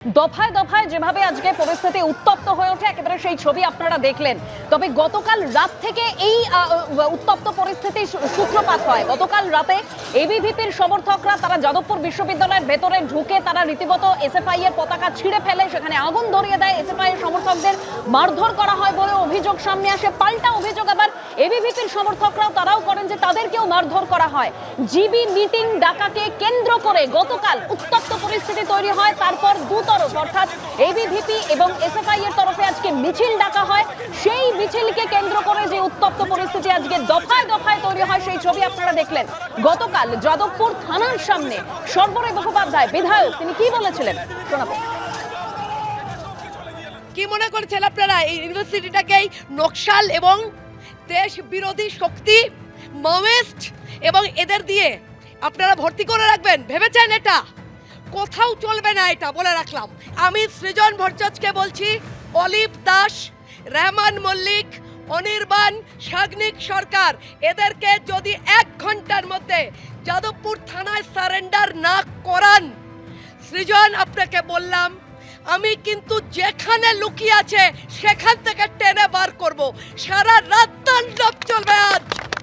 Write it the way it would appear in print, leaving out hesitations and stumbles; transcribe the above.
দফায় দফায় যেভাবে আজকে পরিস্থিতি উত্তপ্ত হয়ে ওঠে একেবারে সেই ছবি আপনারা দেখলেন। তবে গতকাল রাত থেকে এই উত্তপ্ত পরিস্থিতির সূত্রপাত হয়। গতকাল রাতে এবিভিপির সমর্থকরা তারা যাদবপুর বিশ্ববিদ্যালয়ের ভেতরে ঢুকে তারা রীতিমতো এসএফআই এর পতাকা ছিঁড়ে ফেলে, সেখানে আগুন ধরিয়ে দেয়। এসএফআই এর সমর্থকদের মারধর করা হয় বলে অভিযোগ সামনে আসে। পাল্টা অভিযোগ আবার এবিভিপির সমর্থকরাও তারাও করেন যে তাদেরকেও মারধর করা হয়। জিবি মিটিং ডাকাকে কেন্দ্র করে গতকাল উত্তপ্ত পরিস্থিতি তৈরি হয়। তারপর তরফ অর্থাৎ এবিভিপি এবং এসএফআই এর তরফে আজকে মিছিল ডাকা হয়। সেই মিছিলকে কেন্দ্র করে যে উত্তপ্ত পরিস্থিতি আজকে দফায় দফায় তৈরি হয় সেই ছবি আপনারা দেখলেন। গতকাল যাদবপুর থানার সামনে সর্বরী মুখোপাধ্যায় বিধায়ক তিনি কি বলেছিলেন শোনাবো। কি মনে করছেন আপনারা এই ইউনিভার্সিটিটাকেই নকশাল এবং দেশ বিরোধী শক্তি মাওয়িস্ট এবং এদের দিয়ে আপনারা ভর্তি করে রাখবেন? ভেবেছেন? এটা কোথাও চলবে না, এটা বলে রাখলাম। আমি সৃজন ভট্টাচার্যকে বলছি, অলিভ দাস, রহমান মল্লিক, অনির্বাণ, সাগ্নিক সরকার, এদেরকে যদি 1 ঘন্টার মধ্যে যাদবপুর থানায় সারেন্ডার না করান, সৃজন আপনাকে বললাম আমি কিন্তু যেখানে লুকিয়ে আছে সেখান থেকে টেনে বার করব। সারা রাত তাণ্ডব চলবে আজ।